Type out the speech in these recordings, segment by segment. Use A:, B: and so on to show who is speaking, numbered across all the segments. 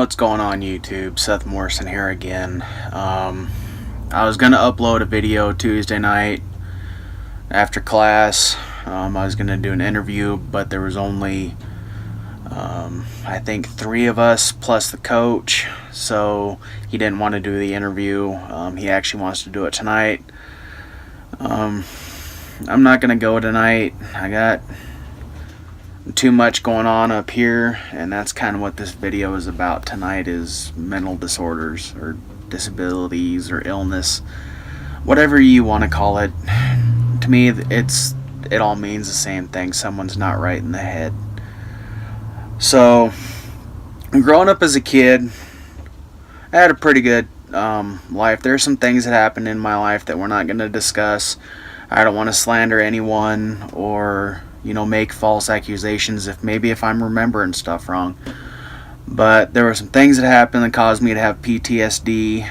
A: What's going on YouTube? Seth Morrison here again. I was going to upload a video Tuesday night after class. I was going to do an interview, but there was only I think 3 of us plus the coach, so he didn't want to do the interview. He actually wants to do it tonight. I'm not going to go tonight. I got too much going on up here, and that's kind of what this video is about tonight, is mental disorders or disabilities or illness, whatever you want to call it. To me, it all means the same thing. Someone's not right in the head. So growing up as a kid, I had a pretty good life. There's some things that happened in my life that we're not going to discuss. I don't want to slander anyone or make false accusations if I'm remembering stuff wrong. But there were some things that happened that caused me to have PTSD.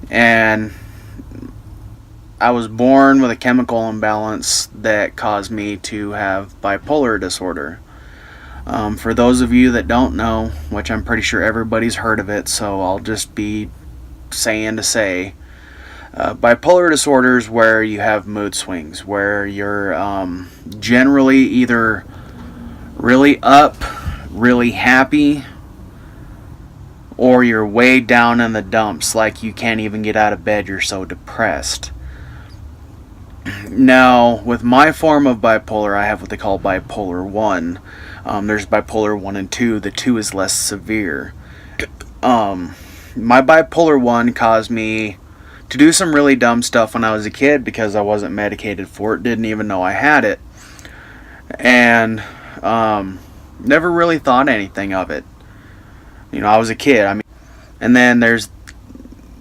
A: And I was born with a chemical imbalance that caused me to have bipolar disorder. For those of you that don't know, which I'm pretty sure everybody's heard of it, so I'll just be saying to say, bipolar disorder is where you have mood swings, where you're generally either really up, really happy, or you're way down in the dumps, like you can't even get out of bed, you're so depressed. Now, with my form of bipolar, I have what they call bipolar 1. There's bipolar 1 and 2. The 2 is less severe. My bipolar 1 caused me to do some really dumb stuff when I was a kid because I wasn't medicated for it, didn't even know I had it, and never really thought anything of it. I was a kid. And then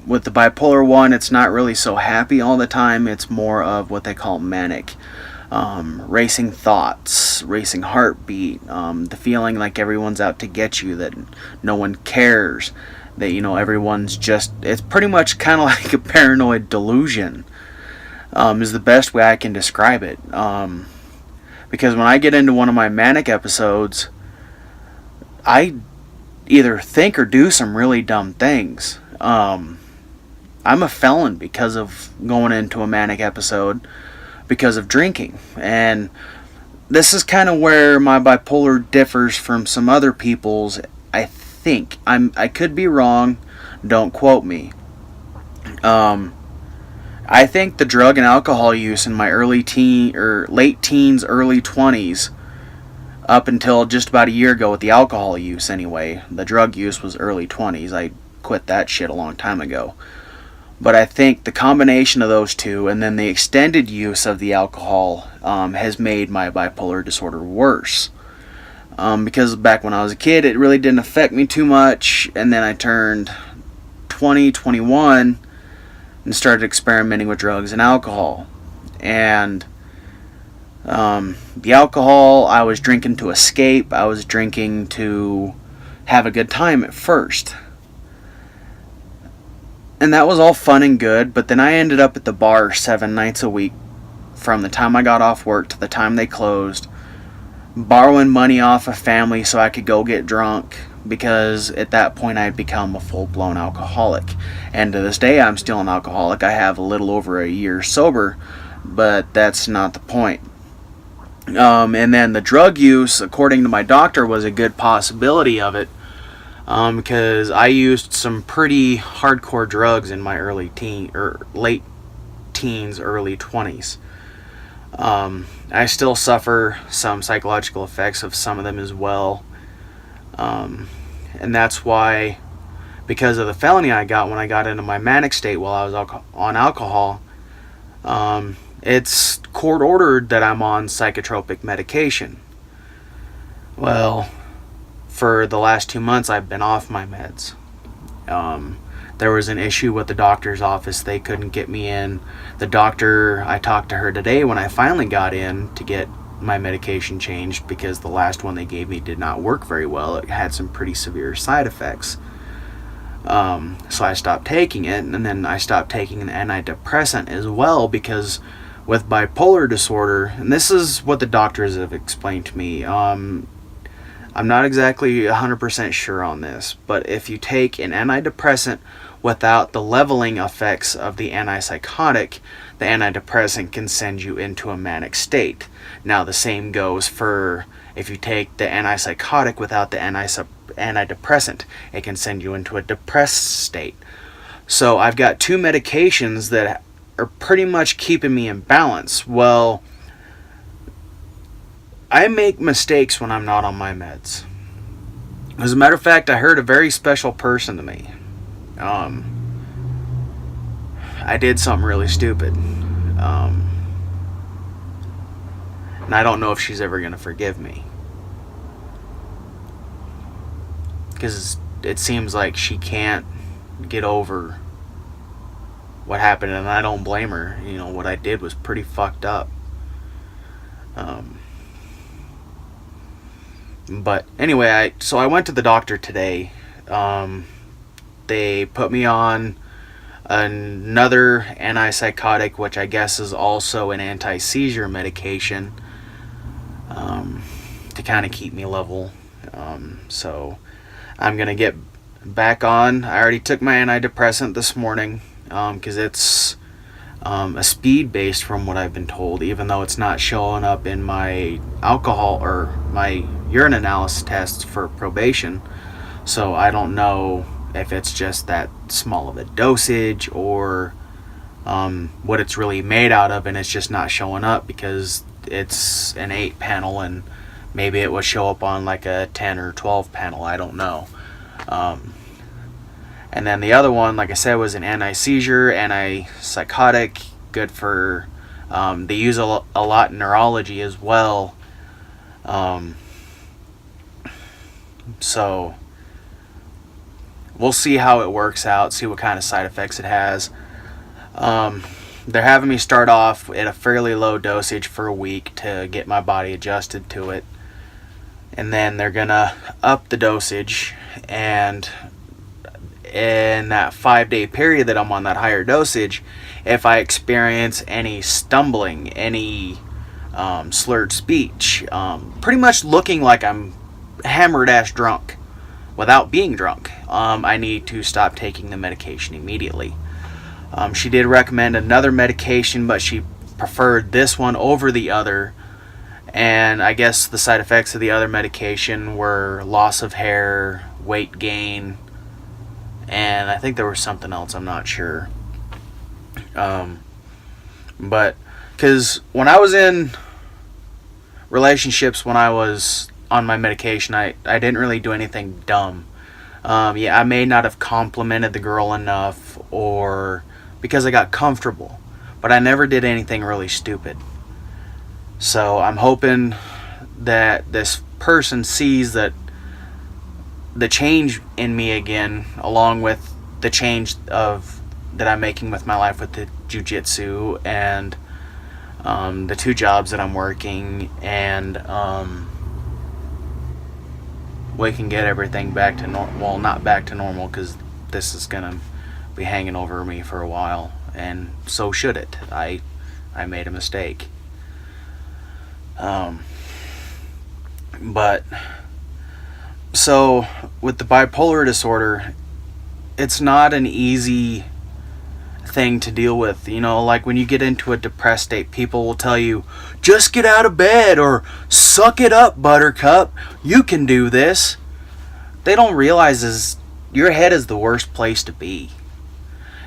A: with the bipolar 1, it's not really so happy all the time. It's more of what they call manic. Racing thoughts, racing heartbeat, the feeling like everyone's out to get you, that no one cares, that everyone's just, it's pretty much kind of like a paranoid delusion, is the best way I can describe it. Because when I get into one of my manic episodes, I either think or do some really dumb things. I'm a felon because of going into a manic episode because of drinking. And this is kind of where my bipolar differs from some other people's. I think I could be wrong, don't quote me. I think the drug and alcohol use in my late teens, early 20s, up until just about a year ago with the alcohol use anyway. The drug use was early 20s. I quit that shit a long time ago. But I think the combination of those two, and then the extended use of the alcohol, has made my bipolar disorder worse. Because back when I was a kid, it really didn't affect me too much, and then I turned 20, 21, and started experimenting with drugs and alcohol. And the alcohol, I was drinking to escape. I was drinking to have a good time at first. And that was all fun and good, but then I ended up at the bar 7 nights a week from the time I got off work to the time they closed, borrowing money off of family so I could go get drunk, because at that point I had become a full-blown alcoholic. And to this day I'm still an alcoholic. I have a little over a year sober, but that's not the point. And then the drug use, according to my doctor, was a good possibility of it. Because I used some pretty hardcore drugs in my late teens, early 20s. I still suffer some psychological effects of some of them as well. And that's why, because of the felony I got when I got into my manic state while I was on alcohol, it's court ordered that I'm on psychotropic medication. Well, for the last 2 months I've been off my meds. There was an issue with the doctor's office. They couldn't get me in. The doctor, I talked to her today when I finally got in to get my medication changed, because the last one they gave me did not work very well. It had some pretty severe side effects. So I stopped taking it, and then I stopped taking an antidepressant as well, because with bipolar disorder, and this is what the doctors have explained to me, I'm not exactly 100% sure on this, but if you take an antidepressant without the leveling effects of the antipsychotic, the antidepressant can send you into a manic state. Now, the same goes for if you take the antipsychotic without the antidepressant, it can send you into a depressed state. So I've got two medications that are pretty much keeping me in balance. Well, I make mistakes when I'm not on my meds. As a matter of fact, I heard a very special person to me. I did something really stupid. And I don't know if she's ever going to forgive me. Because it seems like she can't get over what happened, and I don't blame her. You know, what I did was pretty fucked up. But anyway, I went to the doctor today. They put me on another antipsychotic, which I guess is also an anti-seizure medication, to kind of keep me level. So I'm going to get back on. I already took my antidepressant this morning, because it's a speed based from what I've been told, even though it's not showing up in my alcohol or my urine analysis tests for probation. So I don't know if it's just that small of a dosage or what it's really made out of, and it's just not showing up because it's an 8 panel and maybe it would show up on like a 10 or 12 panel. I don't know. And then the other one, like I said, was an anti-seizure, antipsychotic, good for, they use a lot in neurology as well. So we'll see how it works out, see what kind of side effects it has. They're having me start off at a fairly low dosage for a week to get my body adjusted to it. And then they're going to up the dosage, and in that 5-day period that I'm on that higher dosage, if I experience any stumbling, any slurred speech, pretty much looking like I'm hammered ass drunk without being drunk, I need to stop taking the medication immediately. She did recommend another medication, but she preferred this one over the other. And I guess the side effects of the other medication were loss of hair, weight gain, and I think there was something else, I'm not sure. But because when I was in relationships, when I was on my medication, I didn't really do anything dumb. I may not have complimented the girl enough, or because I got comfortable, but I never did anything really stupid. So I'm hoping that this person sees that the change in me again, along with the change that I'm making with my life with the jiu-jitsu and the 2 jobs that I'm working, and we can get everything back to normal. Well, not back to normal, because this is gonna be hanging over me for a while, and so should it. I made a mistake. But so with the bipolar disorder, it's not an easy thing to deal with. You know, like when you get into a depressed state, people will tell you, just get out of bed, or suck it up, buttercup, you can do this. They don't realize is your head is the worst place to be.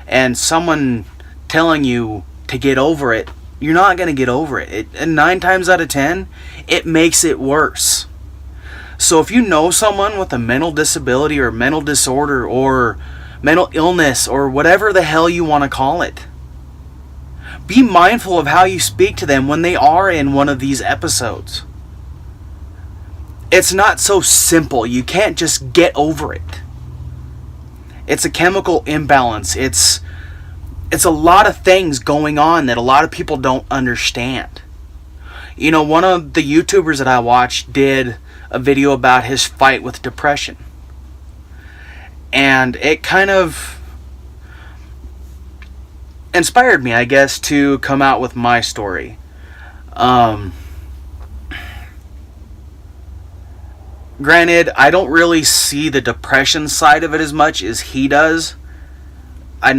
A: And someone telling you to get over it, you're not going to get over it. And 9 times out of 10, it makes it worse. So if you know someone with a mental disability or mental disorder or mental illness or whatever the hell you want to call it, be mindful of how you speak to them when they are in one of these episodes. It's not so simple. You can't just get over it. It's a chemical imbalance. It's a lot of things going on that a lot of people don't understand. You know, one of the YouTubers that I watched did a video about his fight with depression. And it kind of inspired me, I guess, to come out with my story. Granted, I don't really see the depression side of it as much as he does. I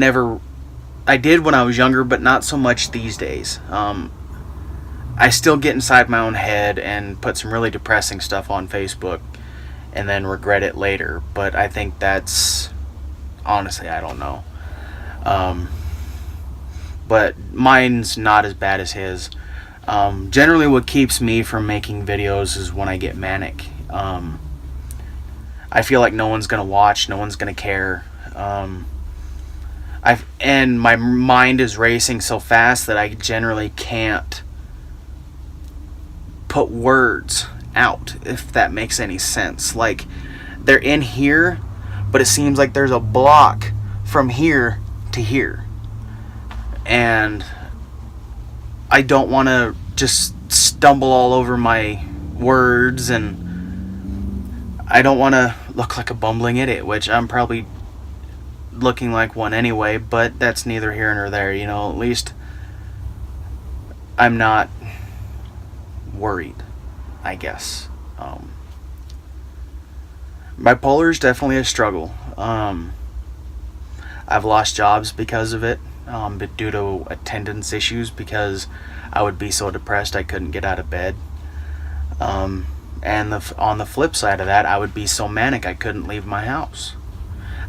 A: did when I was younger, but not so much these days. I still get inside my own head and put some really depressing stuff on Facebook and then regret it later. But I think that's, honestly, I don't know. But mine's not as bad as his. Generally, what keeps me from making videos is when I get manic. I feel like no one's gonna watch, no one's gonna care. And my mind is racing so fast that I generally can't put words out, if that makes any sense. Like, they're in here, but it seems like there's a block from here to here. And I don't want to just stumble all over my words, and I don't want to look like a bumbling idiot, which I'm probably looking like one anyway, but that's neither here nor there. You know, at least I'm not worried, I guess. Bipolar is definitely a struggle. I've lost jobs because of it, but due to attendance issues, because I would be so depressed I couldn't get out of bed. And on the flip side of that, I would be so manic I couldn't leave my house.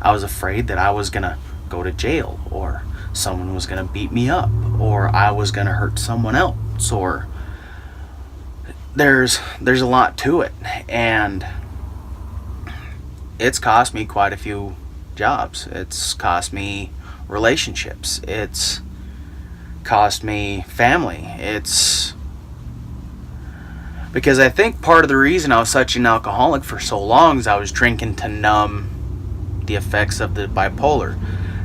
A: I was afraid that I was gonna go to jail, or someone was gonna beat me up, or I was gonna hurt someone else, or there's a lot to it, and it's cost me quite a few jobs. It's cost me relationships. It's cost me family. It's because I think part of the reason I was such an alcoholic for so long is I was drinking to numb the effects of the bipolar.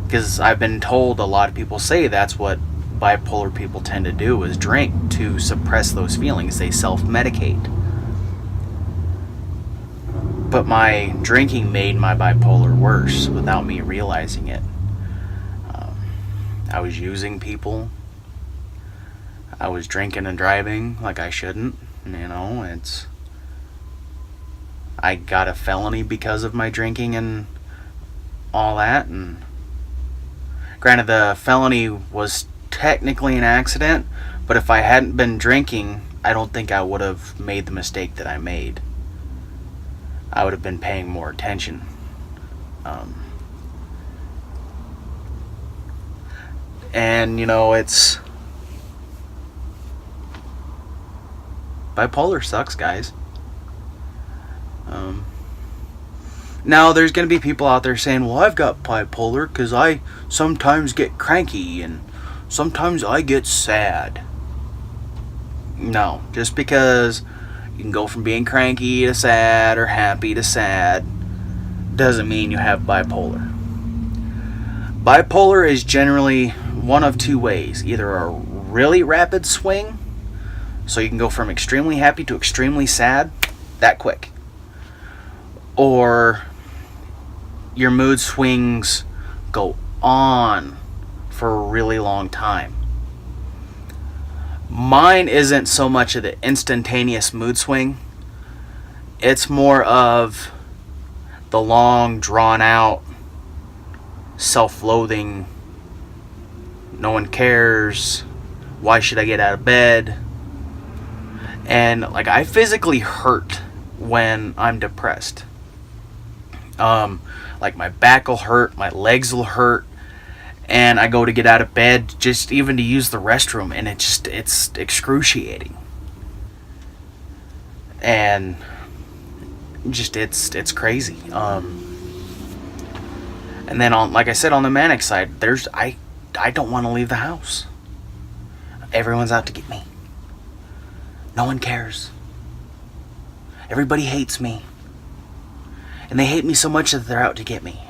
A: Because I've been told, a lot of people say that's what bipolar people tend to do, is drink to suppress those feelings. They self-medicate. But my drinking made my bipolar worse without me realizing it. I was using people. I was drinking and driving like I shouldn't. You know, I got a felony because of my drinking and all that. And granted, the felony was technically an accident, but if I hadn't been drinking, I don't think I would have made the mistake that I made. I would have been paying more attention. And, you know, bipolar sucks, guys. Now, there's going to be people out there saying, well, I've got bipolar because I sometimes get cranky and sometimes I get sad. No, just because you can go from being cranky to sad or happy to sad doesn't mean you have bipolar. Bipolar is generally one of two ways. Either a really rapid swing, so you can go from extremely happy to extremely sad that quick. Or your mood swings go on for a really long time. Mine isn't so much of the instantaneous mood swing. It's more of the long, drawn out, self-loathing, no one cares, why should I get out of bed? And like, I physically hurt when I'm depressed. Like, my back will hurt, my legs will hurt, and I go to get out of bed just even to use the restroom, and it's excruciating. And just it's crazy. And then like I said, on the manic side, I don't want to leave the house. Everyone's out to get me. No one cares. Everybody hates me. And they hate me so much that they're out to get me.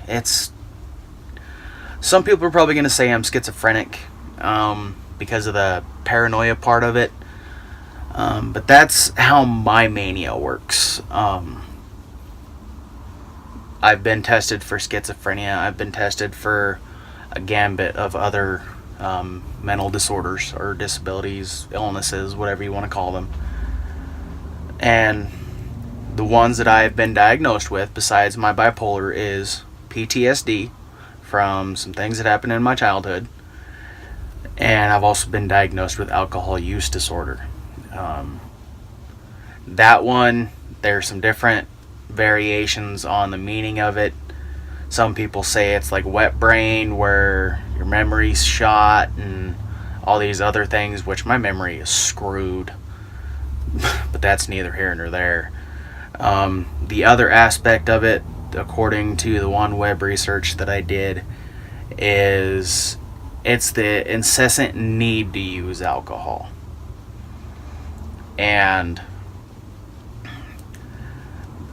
A: Some people are probably going to say I'm schizophrenic because of the paranoia part of it. But that's how my mania works. I've been tested for schizophrenia. I've been tested for a gambit of other mental disorders or disabilities, illnesses, whatever you want to call them. And the ones that I've been diagnosed with, besides my bipolar, is PTSD from some things that happened in my childhood. And I've also been diagnosed with alcohol use disorder. That one, there's some different variations on the meaning of it. Some people say it's like wet brain, where your memory's shot, and all these other things, which my memory is screwed. But that's neither here nor there. The other aspect of it, according to the one web research that I did, is it's the incessant need to use alcohol. And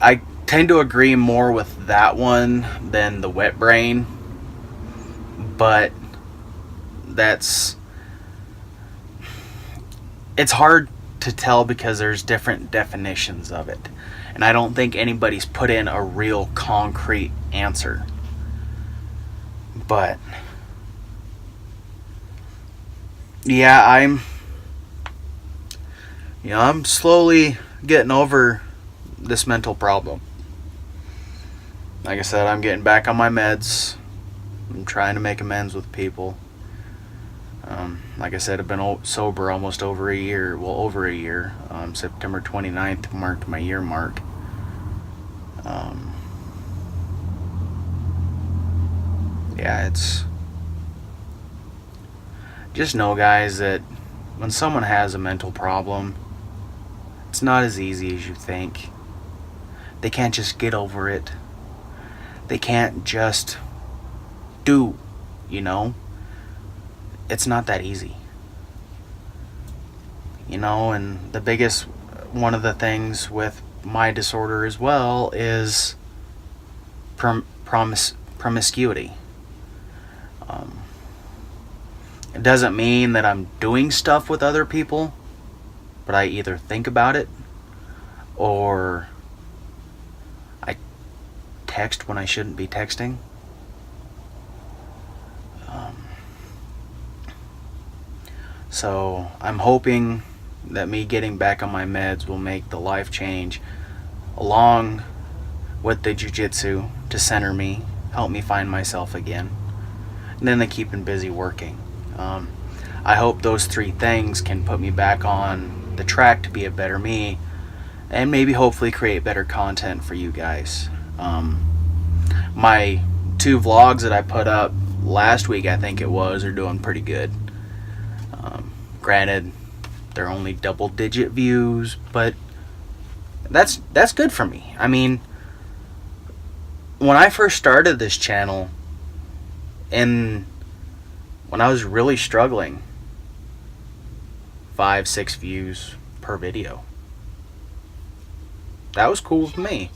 A: I tend to agree more with that one than the wet brain, but it's hard to tell because there's different definitions of it, and I don't think anybody's put in a real concrete answer. But yeah, I'm slowly getting over this mental problem. Like I said, I'm getting back on my meds. I'm trying to make amends with people. Like I said, I've been sober almost over a year. Well, over a year. September 29th marked my year mark. Yeah, it's... Just know, guys, that when someone has a mental problem, it's not as easy as you think. They can't just get over it. They can't just do, It's not that easy. And the biggest, one of the things with my disorder as well is promiscuity. It doesn't mean that I'm doing stuff with other people, but I either think about it or I text when I shouldn't be texting. So I'm hoping that me getting back on my meds will make the life change, along with the jiu-jitsu to center me, help me find myself again, and then the keeping busy working. I hope those three things can put me back on the track to be a better me, and maybe hopefully create better content for you guys. My 2 vlogs that I put up last week, I think it was, are doing pretty good. Granted, they're only double-digit views, but that's good for me. I mean, when I first started this channel, and when I was really struggling, 5-6 views per video. That was cool with me.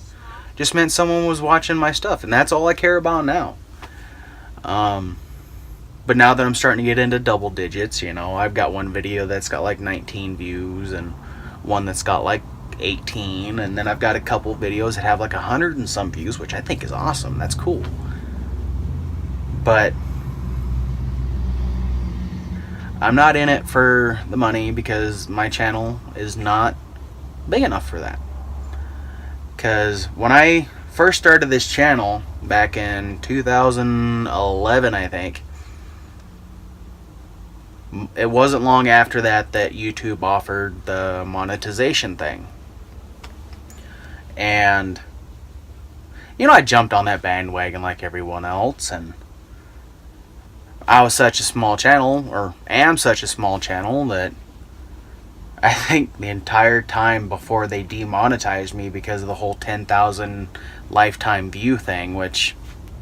A: Just meant someone was watching my stuff, and that's all I care about now. But now that I'm starting to get into double digits, I've got one video that's got like 19 views and one that's got like 18, and then I've got a couple videos that have like 100 and some views, which I think is awesome. That's cool. But I'm not in it for the money, because my channel is not big enough for that. Because when I first started this channel back in 2011, I think, it wasn't long after that YouTube offered the monetization thing. And I jumped on that bandwagon like everyone else, and I was such a small channel, or am such a small channel, that I think the entire time before they demonetized me because of the whole 10,000 lifetime view thing, which,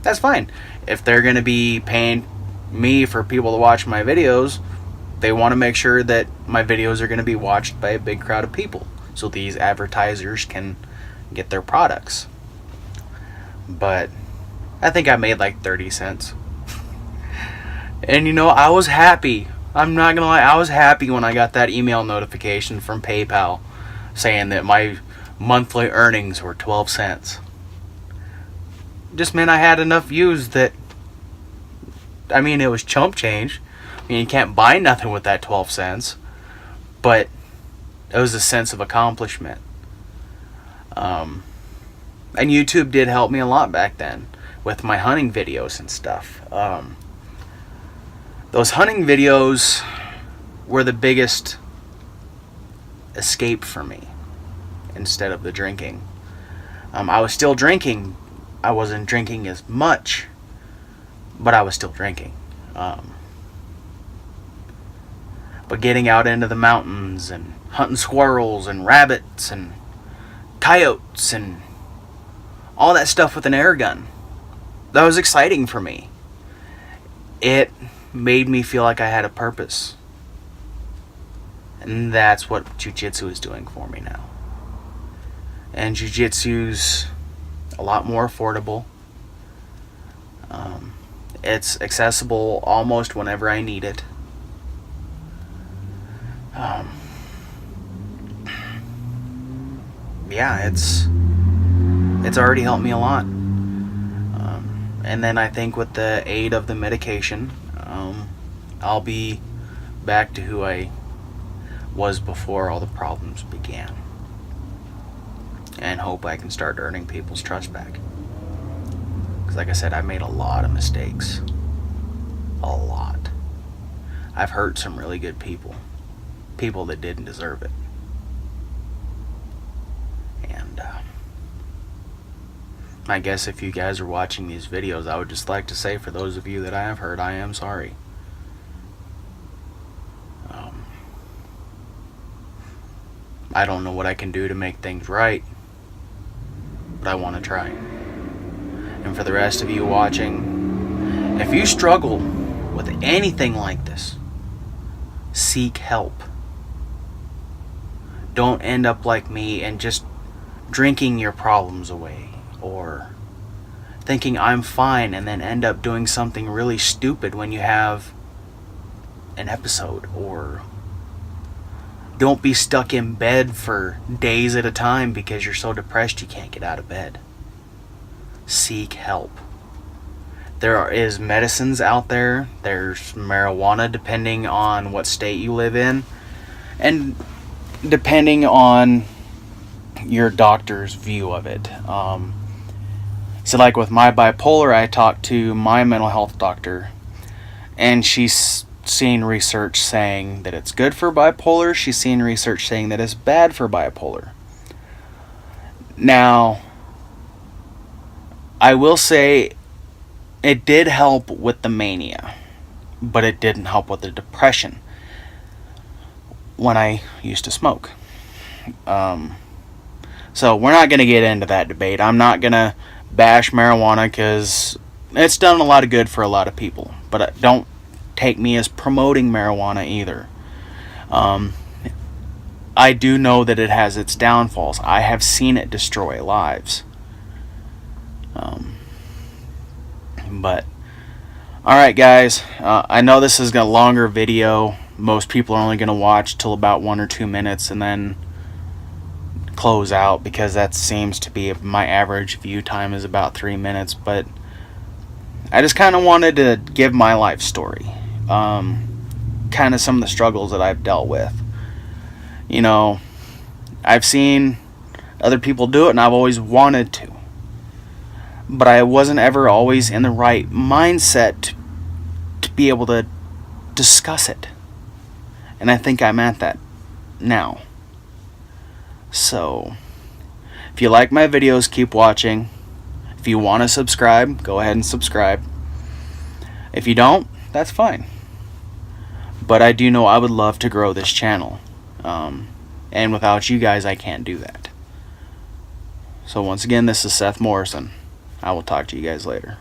A: that's fine. If they're going to be paying me for people to watch my videos, they want to make sure that my videos are going to be watched by a big crowd of people, so these advertisers can get their products. But I think I made like 30 cents. And I was happy. I'm not gonna lie, I was happy when I got that email notification from PayPal saying that my monthly earnings were 12 cents. Just meant I had enough views that, it was chump change. You can't buy nothing with that 12 cents. But it was a sense of accomplishment. And YouTube did help me a lot back then with my hunting videos and stuff. Those hunting videos were the biggest escape for me instead of the drinking. I was still drinking. I wasn't drinking as much, but I was still drinking. But getting out into the mountains and hunting squirrels and rabbits and coyotes and all that stuff with an air gun, that was exciting for me. It made me feel like I had a purpose. And that's what jiu-jitsu is doing for me now. And jiu-jitsu's a lot more affordable. It's accessible almost whenever I need it. Yeah, it's already helped me a lot. And then I think with the aid of the medication, I'll be back to who I was before all the problems began. And hope I can start earning people's trust back. Because like I said, I've made a lot of mistakes. A lot. I've hurt some really good people. People that didn't deserve it. And I guess if you guys are watching these videos, I would just like to say, for those of you that I have hurt, I am sorry. I don't know what I can do to make things right, but I want to try. And for the rest of you watching, if you struggle with anything like this, seek help. Don't end up like me and just drinking your problems away, or thinking I'm fine and then end up doing something really stupid when you have an episode. Or don't be stuck in bed for days at a time because you're so depressed you can't get out of bed. Seek help. There is medicines out there. There's marijuana, depending on what state you live in, and depending on your doctor's view of it. So like with my bipolar, I talked to my mental health doctor, and she's seen research saying that it's good for bipolar. She's seen research saying that it's bad for bipolar. Now, I will say it did help with the mania, but it didn't help with the depression when I used to smoke. So we're not going to get into that debate. I'm not going to bash marijuana because it's done a lot of good for a lot of people, but don't take me as promoting marijuana either. I do know that it has its downfalls. I have seen it destroy lives. But alright guys, I know this is a longer video. Most people are only going to watch till about 1 or 2 minutes and then close out, because that seems to be my average view time is about 3 minutes. But I just kind of wanted to give my life story. Kind of some of the struggles that I've dealt with. You know, I've seen other people do it and I've always wanted to, but I wasn't ever always in the right mindset to be able to discuss it, and I think I'm at that now. So if you like my videos, keep watching. If you want to subscribe, go ahead and subscribe. If you don't, that's fine. But I do know I would love to grow this channel. And without you guys, I can't do that. So once again, this is Seth Morrison. I will talk to you guys later.